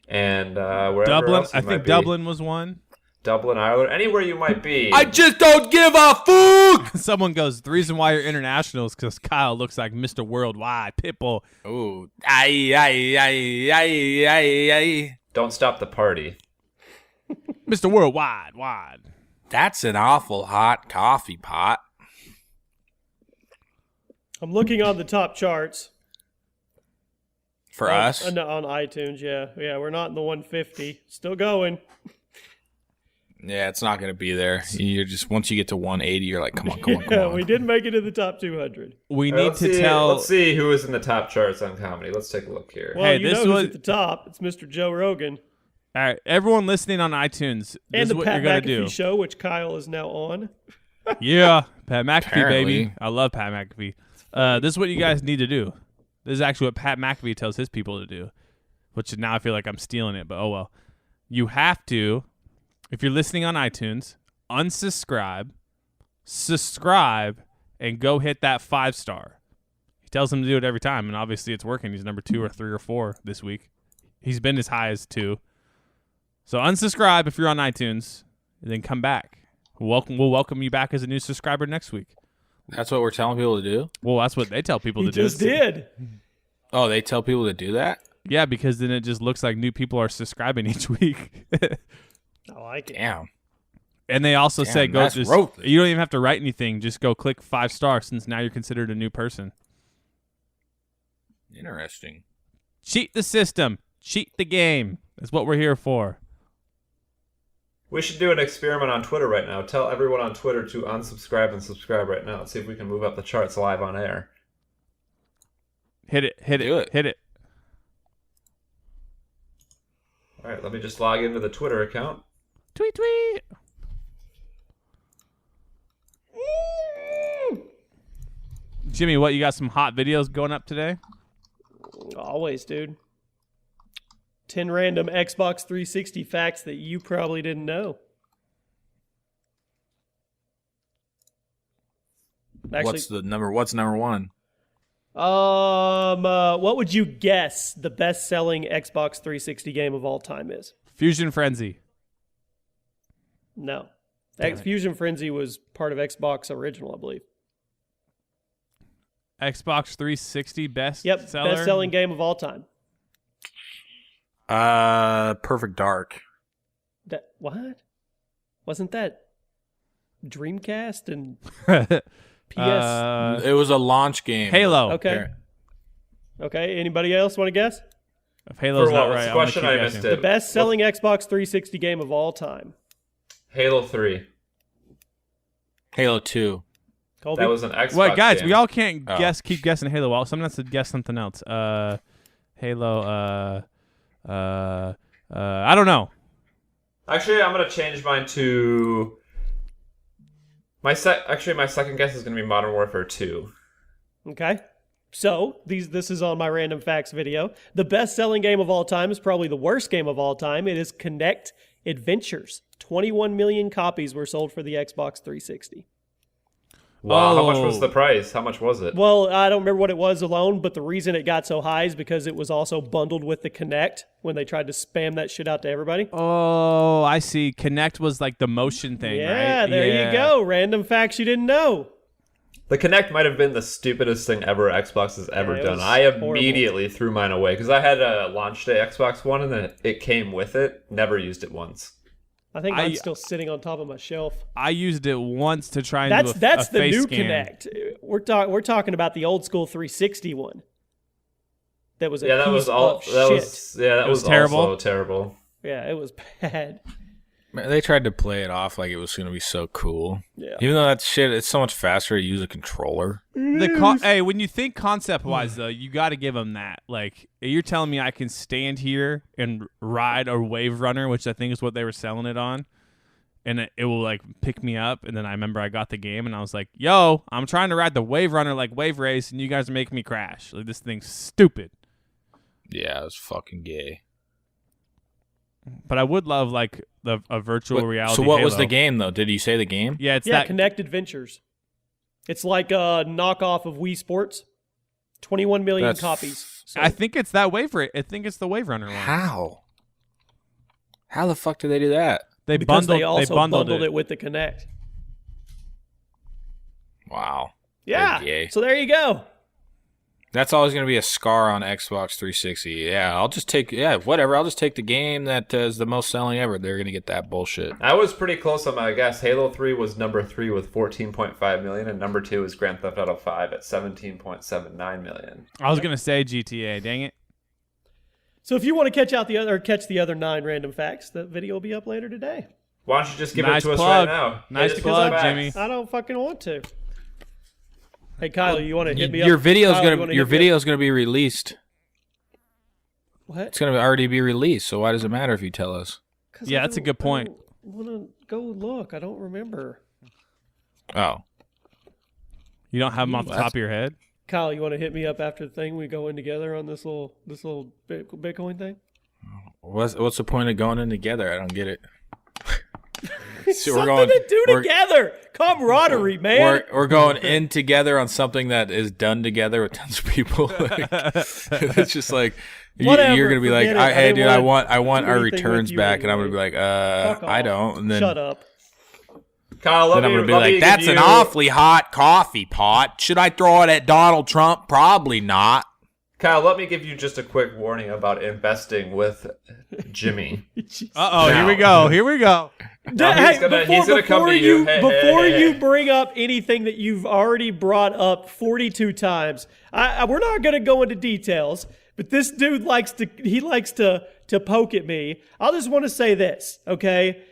and wherever Dublin. else you I might think be. Dublin was one. Dublin, Ireland, anywhere you might be. I just don't give a fuck. Someone goes, the reason why you're international is because Kyle looks like Mr. Worldwide. Pitbull. Ooh, ay. Don't stop the party. Mr. Worldwide. Wide. That's an awful hot coffee pot. I'm looking on the top charts. For us? On iTunes, yeah. Yeah, we're not in the 150. Still going. Yeah, it's not going to be there. You're just, once you get to 180, you're like, come on. Yeah, we did make it to the top 200. We All right, need to tell. Let's see who is in the top charts on comedy. Let's take a look here. Well, Hey, you this know who's was- at the top. It's Mr. Joe Rogan. All right, everyone listening on iTunes, this And is the what Pat you're going to McAfee do. show, which Kyle is now on. Yeah, Pat McAfee, Apparently. baby. I love Pat McAfee. This is what you guys need to do. This is actually what Pat McAfee tells his people to do, which now I feel like I'm stealing it, but oh well. You have to, if you're listening on iTunes, unsubscribe, subscribe, and go hit that 5-star. He tells them to do it every time, and obviously it's working. He's number 2 or 3 or 4 this week. He's been as high as 2. So unsubscribe if you're on iTunes, and then come back. We'll welcome you back as a new subscriber next week. That's what we're telling people to do? Well, that's what they tell people He to do. just did. Oh, they tell people to do that? Yeah, because then it just looks like new people are subscribing each week. I like it. Damn. And they also Damn, say go that's just ruthless. you don't even have to write anything, just go click 5 stars since now you're considered a new person. Interesting. Cheat the system. Cheat the game. That's what we're here for. We should do an experiment on Twitter right now. Tell everyone on Twitter to unsubscribe and subscribe right now. Let's see if we can move up the charts live on air. Hit it. Do it. Hit it. All right, let me just log into the Twitter account. Tweet tweet. Jimmy, what, you got some hot videos going up today? Always, dude. 10 random Xbox 360 facts that you probably didn't know. Actually, What's number 1? what would you guess the best-selling Xbox 360 game of all time is? Fusion Frenzy. No. Damn it. Fusion Frenzy was part of Xbox original, I believe. Xbox 360 best Yep, seller. best-selling game of all time. Perfect Dark. That what? Wasn't that Dreamcast and PS? It was a launch game. Halo. Okay. Okay, anybody else want to guess? If Halo's For not what? right, What's the I'm gonna question? keep I guessing. missed it. The best-selling Xbox 360 game of all time. Halo 3. Halo 2. Colby? That was an Xbox What, guys? game. We all can't Oh. keep guessing Halo. Well, someone has to guess something else. Halo. I don't know. Actually, I'm gonna change mine to my second guess is gonna be Modern Warfare 2. Okay. So, this is on my random facts video. The best-selling game of all time is probably the worst game of all time. It is Connect Adventures. 21 million copies were sold for the Xbox 360. Wow, how much Oh. was the price? How much was it? Well, I don't remember what it was alone, but the reason it got so high is because it was also bundled with the Connect when they tried to spam that shit out to everybody. Oh, I see. Connect was like the motion thing, Yeah, right? there you go. Random facts you didn't know. The Kinect might have been the stupidest thing ever Xbox has ever it done. was I horrible. immediately threw mine away because I had a launch day Xbox One and then it came with it. Never used it once. I think mine's still sitting on top of my shelf. I used it once to try and do That's a the face new scan. Connect. We're talking about the old school 360 one. That was a Yeah, that piece was all. of That shit. was yeah, that It was was terrible? Also terrible. Yeah, it was bad. Man, they tried to play it off like it was going to be so cool. Yeah. Even though that shit, it's so much faster to use a controller. Hey, when you think concept wise though, you got to give them that. Like, you're telling me I can stand here and ride a Wave Runner, which I think is what they were selling it on, and it will like pick me up. And then I remember I got the game and I was like, "Yo, I'm trying to ride the Wave Runner like Wave Race, and you guys are making me crash. Like, this thing's stupid." Yeah, it was fucking gay. But I would love like a virtual reality. So what was Halo. the game though? Did you say the game? Yeah, it's Yeah, that. Connect Adventures. It's like a knockoff of Wii Sports. 21 million That's- copies. So I think it's that Wave. I think it's the Wave Runner one. How? How the fuck did they do that? They Because bundled. they also bundled bundled it with the Kinect. Wow. Yeah. They're gay. So there you go. That's always going to be a scar on Xbox 360. Yeah, I'll just take whatever. I'll just take the game that is the most selling ever. They're going to get that bullshit. I was pretty close on my guess. Halo 3 was number 3 with 14.5 million, and number 2 is Grand Theft Auto 5 at 17.79 million. I was gonna say GTA. Dang it. So if you want to catch the other 9 random facts, the video will be up later today. Why don't you just give Nice it to plug. us right now? Nice Hit us plug, with the Jimmy. facts. I don't fucking want to. Hey Kyle, you want to hit me up? Your video's Kyle, you gonna wanna your hit me up? video's gonna be released. What? It's gonna already be released. So why does it matter if you tell us? 'Cause Yeah, I that's a don't- good point. I want to go look. I don't remember. Oh, You don't have them off the top of your head. Kyle, you want to hit me up after the thing? We go in together on this little Bitcoin thing. what's the point of going in together? I don't get it. So Something to do together. Camaraderie, man. We're going in together on something that is done together with tons of people. Like, it's just like Whatever, you're gonna be like, forget it. I hey, didn't dude, I want want do our anything with returns you back, and I'm gonna be anyway. like, Fuck I off. don't, and then Shut up. Kyle, let then I'm me, gonna be let me like, give that's an you- awfully hot coffee pot. Should I throw it at Donald Trump? Probably not. Kyle, let me give you just a quick warning about investing with Jimmy. Uh oh. Here we Now. go. Here we go. Now, he's gonna come to you. Hey, before hey, you hey. bring up anything that you've already brought up 42 times, we're not going to go into details. But this dude likes to poke at me. I'll just want to say this, okay?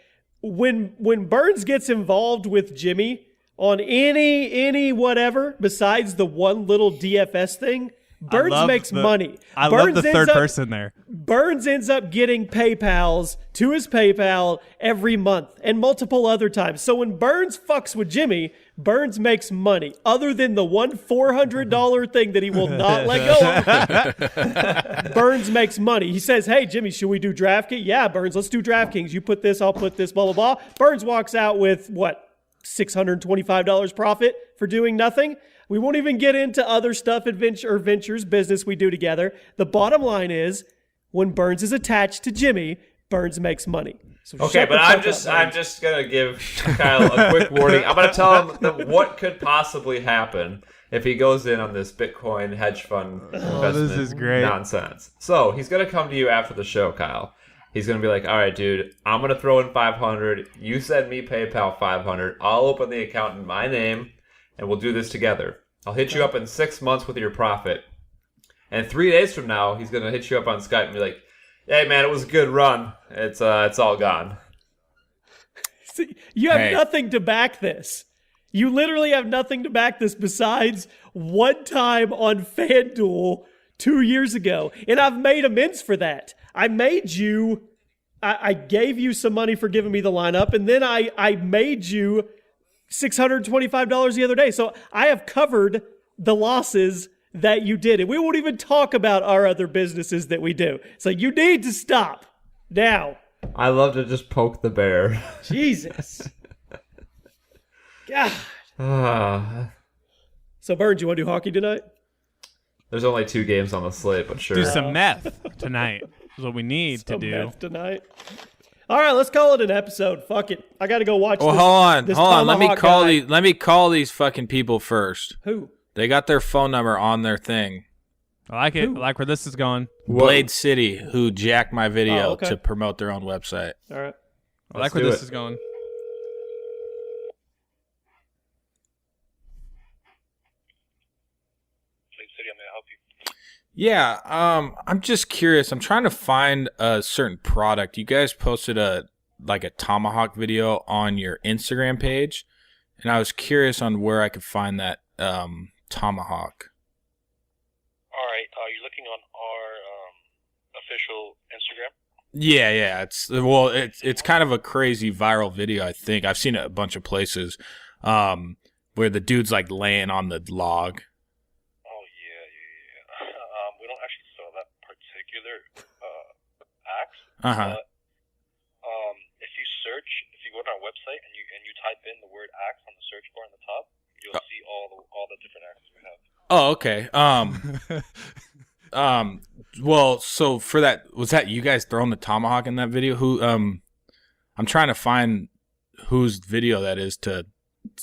When Burns gets involved with Jimmy on any whatever besides the one little DFS thing, Burns makes money. I Burns love the ends third up- person there. Burns ends up getting PayPals to his PayPal every month and multiple other times. So when Burns fucks with Jimmy, Burns makes money other than the one $400 thing that he will not let go of. Burns makes money. He says, hey, Jimmy, should we do DraftKings? Yeah, Burns, let's do DraftKings. You put this, I'll put this, blah, blah, blah. Burns walks out with what? $625 profit for doing nothing. We won't even get into other stuff, ventures, business we do together. The bottom line is, when Burns is attached to Jimmy, Burns makes money. So Okay, shut but the I'm fuck just up, I'm Burns. just gonna give Kyle a quick warning. I'm gonna tell him that what could possibly happen if he goes in on this Bitcoin hedge fund investment this is great. nonsense. So he's gonna come to you after the show, Kyle. He's gonna be like, "All right, dude, I'm gonna throw in 500. You send me PayPal 500. I'll open the account in my name, and we'll do this together. I'll hit you up in 6 months with your profit." And 3 days from now, he's gonna hit you up on Skype and be like, "Hey, man, it was a good run. It's all gone." See, you have Hey. nothing to back this. You literally have nothing to back this besides one time on FanDuel 2 years ago. And I've made amends for that. I gave you some money for giving me the lineup, and then I made you $625 the other day. So I have covered the losses that you did. And we won't even talk about our other businesses that we do. So you need to stop now. I love to just poke the bear. Jesus. God. Ah, So, Burns, you want to do hockey tonight? there's only 2 games on the slate, but sure. Do some meth tonight. Is what we need to Some do. meth tonight. All right, let's call it an episode. Fuck it. I got to go watch Well, this. hold on. Let me Tomahawk call guy. Let me call these fucking people first. Who? They got their phone number on their thing. I like it. I like where this is going. Blade City, who jacked my video Oh, okay. to promote their own website. All right. I Let's like where do this it. is going. Yeah, I'm just curious. I'm trying to find a certain product. You guys posted a Tomahawk video on your Instagram page, and I was curious on where I could find that Tomahawk. All right. Are you looking on our official Instagram? Yeah. It's kind of a crazy viral video. I think I've seen it a bunch of places, where the dude's like laying on the log. Oh yeah. We don't actually sell that particular axe. Uh-huh. But if you go to our website and you type in the word axe on the search bar on the top, you'll see all the different axes we have. Oh, okay. Well, so for that, was that you guys throwing the tomahawk in that video? Who? I'm trying to find whose video that is to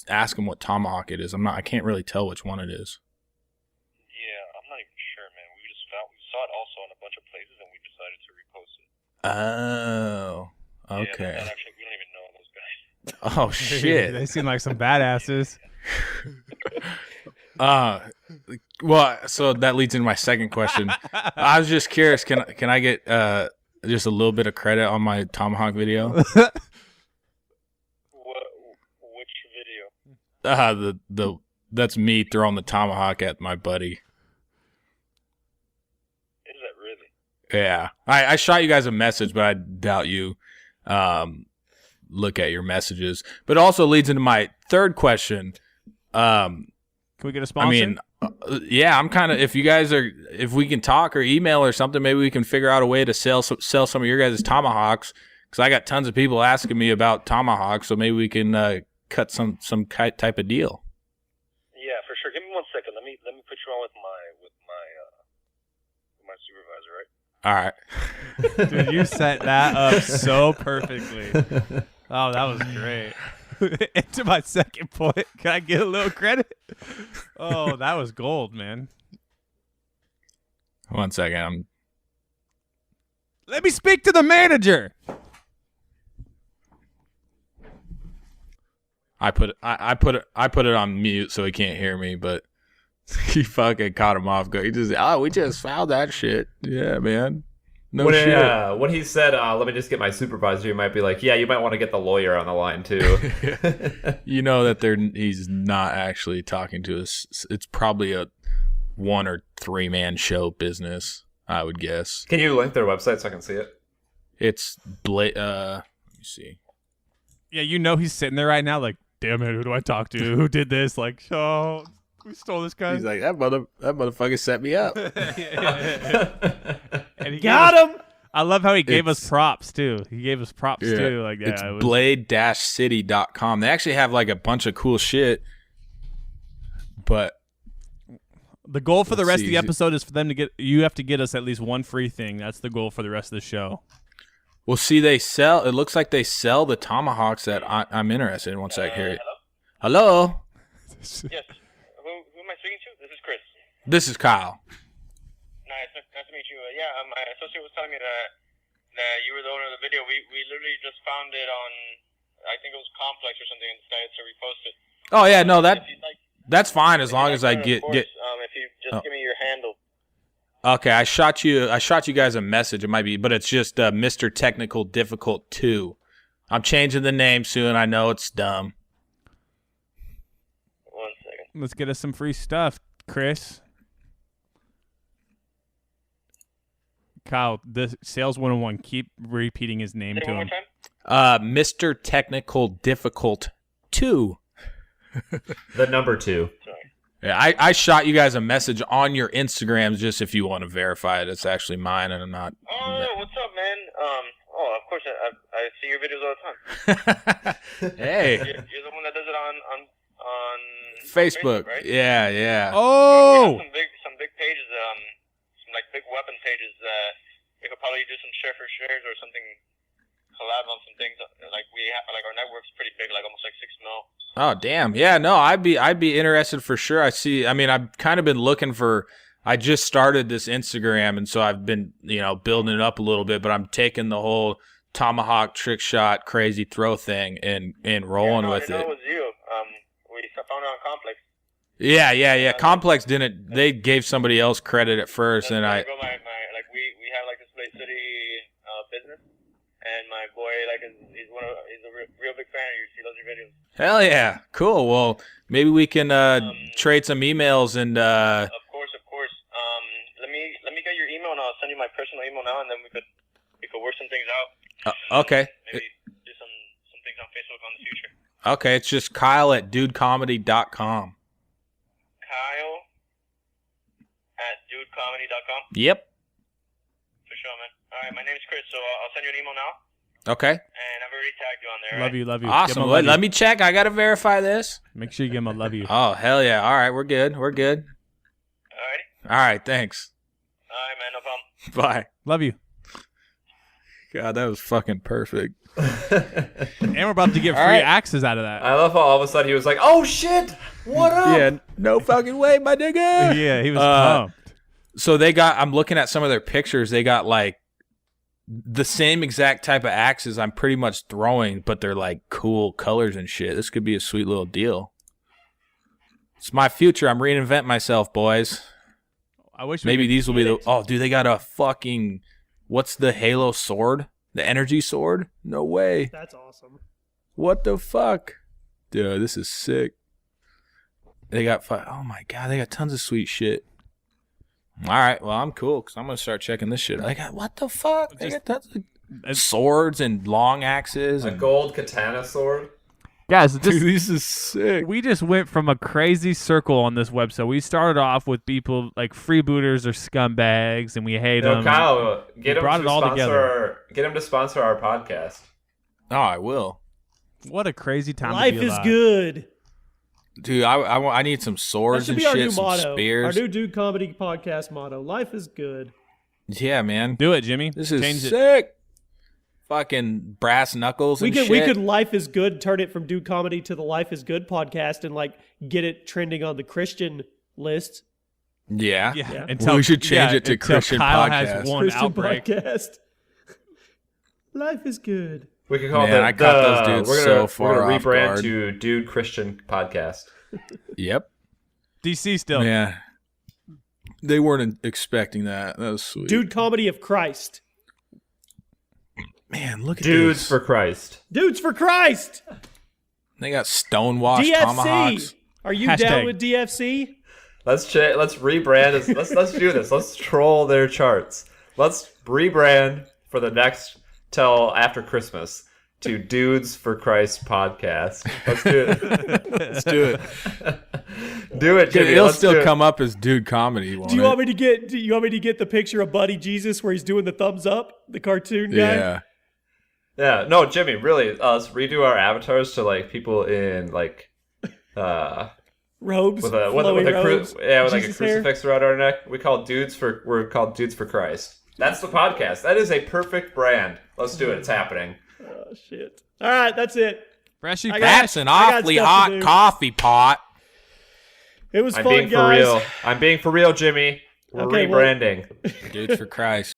ask him what tomahawk it is. I can't really tell which one it is. Yeah, I'm not even sure, man. We saw it also in a bunch of places, and we decided to repost it. Oh, Yeah, okay. and actually, we don't even know those guys. Oh shit. They seem like some badasses. Well, so that leads into my second question. I was just curious. Can I get just a little bit of credit on my tomahawk video? Which video? That's me throwing the tomahawk at my buddy. Is that really? Yeah, I shot you guys a message, but I doubt you look at your messages. But it also leads into my third question. Can we get a sponsor? I mean, yeah, I'm kind of, if we can talk or email or something, maybe we can figure out a way to sell some of your guys' tomahawks, because I got tons of people asking me about tomahawks, so maybe we can cut some type of deal. Yeah, for sure. Give me 1 second. Let me put you on with my supervisor, right? All right. Dude, you set that up so perfectly. Oh, that was great. And to my second point, can I get a little credit? Oh, that was gold, man. 1 second. Let me speak to the manager. I put it on mute so he can't hear me, but he fucking caught him off guard. He just, we just found that shit. Yeah, man. No shit. When he said, let me just get my supervisor, you might be like, yeah, you might want to get the lawyer on the line too. You know that he's not actually talking to us. It's probably a 1 or 3 man show business, I would guess. Can you link their website so I can see it? It's let me see. Yeah, you know he's sitting there right now like, damn it, who do I talk to? Who did this? Like, oh, we stole this guy. He's like, that motherfucker set me up. And he Got him. I love how he gave us props too. He gave us props too. Like, yeah, it's it was, blade-city.com. They actually have like a bunch of cool shit, but the goal for the Let's rest see. of the episode is for them to get. You have to get us at least one free thing. That's the goal for the rest of the show. well, see, it looks like they sell the tomahawks that I'm interested in. 1 sec here. Hello? Hello? Yes. Who am I speaking to? This is Chris. This is Kyle. Nice to meet you. Yeah, my associate was telling me that you were the owner of the video. We literally just found it on, I think it was Complex or something, and decided to repost it. Oh yeah, no, If you'd like, that's fine as long as I of get. course, if you just give me your handle. Okay, I shot you guys a message. It might be, but it's just Mr. Technical Difficult 2. I'm changing the name soon. I know it's dumb. 1 second. Let's get us some free stuff, Chris. Kyle, the Sales 101, keep repeating his name Say to it one him. more time. Mr. Technical Difficult 2. The number 2. Sorry. Yeah, I shot you guys a message on your Instagrams just if you want to verify it. It's actually mine, and I'm not. Oh, what's up, man? Of course, I see your videos all the time. Hey, You're the one that does it on Facebook. right? Yeah. We Oh, have some big pages, some like big weapon pages that we could probably do some share for shares or something, collab on some things. Like we have, like our network's pretty big, like almost like 6 mil. Oh damn. Yeah. No, I'd be interested for sure. I've kind of been looking for. I just started this Instagram, and so I've been building it up a little bit. But I'm taking the whole tomahawk trick shot crazy throw thing and rolling I with didn't know it. it was you. We found it on Complex. Yeah. Complex didn't. They gave somebody else credit at first, That's and where I. I go, we have like this Blade City business, and my boy he's a real big fan of yours. He loves your videos. Hell yeah, cool. Well, maybe we can trade some emails and. Of course. Let me get your email and I'll send you my personal email now, and then we could work some things out. Okay. Maybe do some things on Facebook on the future. Okay, it's just Kyle at dudecomedy.com. Kyle at dudecomedy.com. Yep. For sure, man. All right, my name is Chris, so I'll send you an email now, Okay. and I've already tagged you on there. love you. Give him Awesome. a love Let you. me check. I got to verify this. Make sure you give him a love you. Oh, hell yeah. All right, we're good. Alrighty. All right, thanks. right, man, no problem. Bye. Love you. God, that was fucking perfect. And we're about to get free All right. axes out of that. I love how all of a sudden he was like, "Oh shit, what up?" Yeah, no fucking way, my nigga. Yeah, he was pumped. So I'm looking at some of their pictures. They got like the same exact type of axes I'm pretty much throwing, but they're like cool colors and shit. This could be a sweet little deal. It's my future. I'm reinventing myself, boys. I wish we Maybe could these will be get the. it. Oh, dude, they got a fucking. What's the Halo sword? The energy sword? No way. That's awesome. What the fuck? Dude, this is sick. They got. Oh my god, they got tons of sweet shit. All right, well, I'm cool because I'm going to start checking this shit. I got. What the fuck? They got tons of swords and long axes. A And, gold katana sword. Guys, dude, this is sick. we just went from a crazy circle on this website. We started off with people like freebooters or scumbags, and we hate No, them. Kyle, get him brought to it all together. get him to sponsor our podcast. Oh, I will. What a crazy time! Life to be is alive. good. Dude, I need some That swords should and be our shit, new some motto. spears. Our new Dude Comedy podcast motto. Life is good. Yeah, man. Do it, Jimmy. This is Change it. sick. Fucking brass knuckles We and could shit. we could Life is Good turn it from Dude Comedy to the Life is Good podcast and like get it trending on the Christian list. Yeah. Yeah, Yeah. until We should change it to until Christian Kyle podcast. has one Christian outbreak. podcast. Life is good. We could call Man, it I caught those dudes we're so gonna, far we're gonna off rebrand guard. to Dude Christian Podcast. Yep. DC still. Yeah. They weren't expecting that. That was sweet. Dude Comedy of Christ. Man, look at Dudes this. for Christ. Dudes for Christ. They got stonewashed DFC. tomahawks. Are you Hashtag. down with DFC? Let's rebrand. Let's do this. Let's troll their charts. Let's rebrand for the next till after Christmas to Dudes for Christ podcast. Let's do it. Let's do it. Do it, Jimmy. It'll Let's still do it. come up as dude comedy. Do you want me to get the picture of Buddy Jesus where he's doing the thumbs up, the cartoon guy? Yeah. Yeah, no, Jimmy. Really, let's redo our avatars to like people in like Robes, with a flowy robes, with like a Jesus hair. crucifix around our neck. We're called Dudes for Christ. That's the podcast. That is a perfect brand. Let's do it. It's happening. Oh shit! All right, that's it. Freshy I got- fresh. That's an I got awfully stuff to hot do. coffee pot. It was I'm fun, being for guys. real. I'm being for real, Jimmy. We're Okay, well- rebranding. Dudes for Christ.